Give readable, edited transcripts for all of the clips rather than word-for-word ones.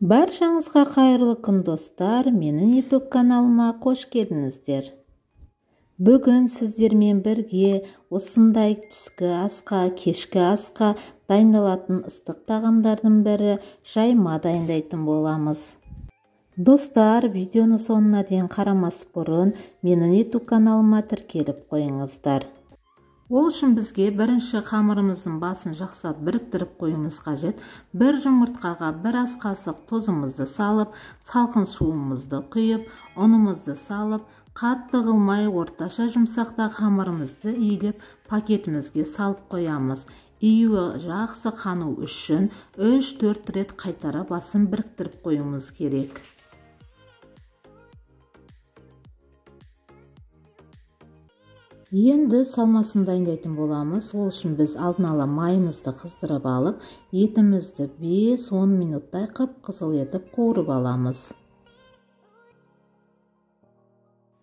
Баршаңызға қайырлы күн достар, менің YouTube каналыма қош келдіңіздер. Бүгін сіздермен бірге осындай түскі асқа, кешкі асқа дайындалатын ыстық тағамдардың бірі жайма дайындайтын боламыз. Достар, видеоны соңына дейін қарамас бұрын менің YouTube каналыма тіркеліп қойыңыздар. Ол үшін бізге бірінші қамырымыздың басын жақсылап біріктіріп қоюымыз қажет. Бір жұмыртқаға бір ас қасық тұзымызды салып, салқын суымызды құйып, ұнымызды салып, қатты қылмай орташа жұмсақта қамырымызды иіліп, пакетімізге салып қоямыз. Июі жақсы қану үшін 3-4 рет қайтара басын біріктіріп қоюымыз керек. Енді салмасын дайындайтын боламыз. Ол үшін біз алдын ала майымызды қыздырып алып, етімізді 5-10 минуттай қып-қызыл етіп қуырып аламыз.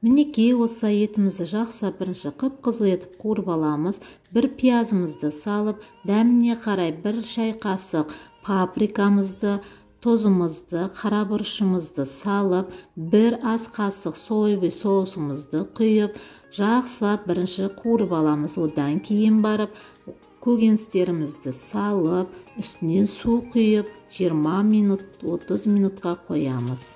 Мінекей осы етімізді жақсылап бірінші қып-қызыл етіп қуырып аламыз. Бір пиязымызды салып, дәміне қарай бір шай қасық паприкамызды, тозымызды, қара бұрышымызды салып, бір ас қасық соевый соусымызды құйып, жақсылап бірінші қуырып аламыз. Одан кейін барып, көкөністерімізді салып, үстінен су құйып, 20 минут, 30 минутқа қоямыз.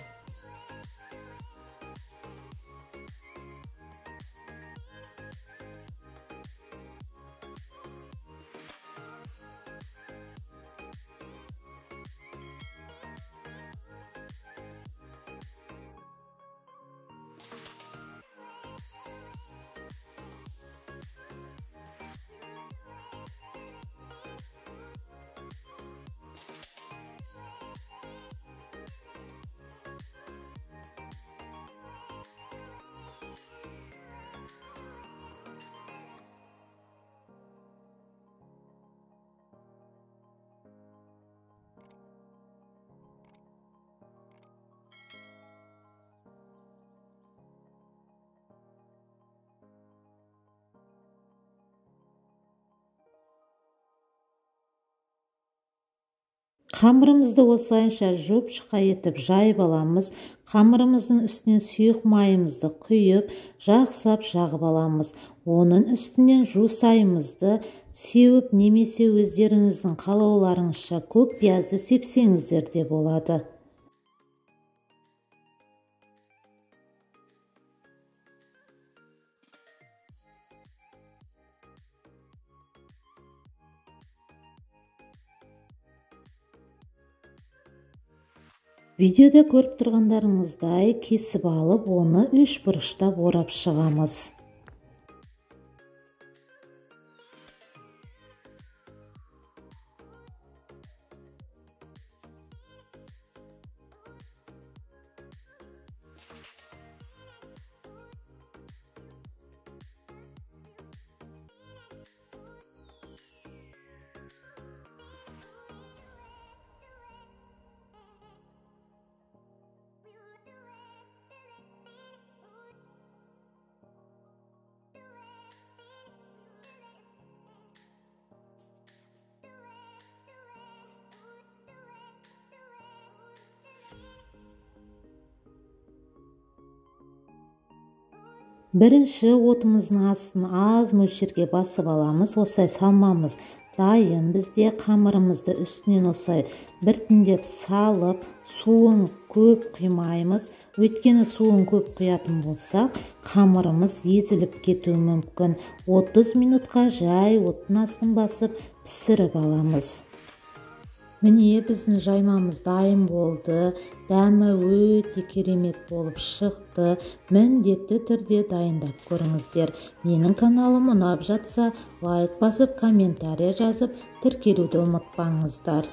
Қамырымызды осылайша жұп-жұқа етіп жайып аламыз. Қамырымыздың үстінен сұйық майымызды құйып, жақсылап жағып аламыз. Оның үстінен жусайымызды сеуіп, немесе өздеріңіздің қалауларыңызша көк пиязды сепсеңіздер де болады. Видеода көріп тұрғандарыңыздай кесіп алып, оны 3 бұрыштап орап шығамыз. Бірінші отымыздың астын аз мөлшерге басып аламыз. Осылай салмамыз дайын. Бізде қамырымызды үстінен осылай біртіндеп салып, суын көп құймаймыз. Өйткені суын көп құятын болсақ, қамырымыз езіліп кетуі мүмкін. 30 минутқа жай оттың астын басып пісіріп аламыз. Міне біздің жаймамыз дайын болды. Дәмі өте керемет болып шықты. Міндетті түрде дайындап көріңіздер. Менің каналым ұнап жатса, лайк басып, комментария жазып, тіркелуді ұмытпаңыздар.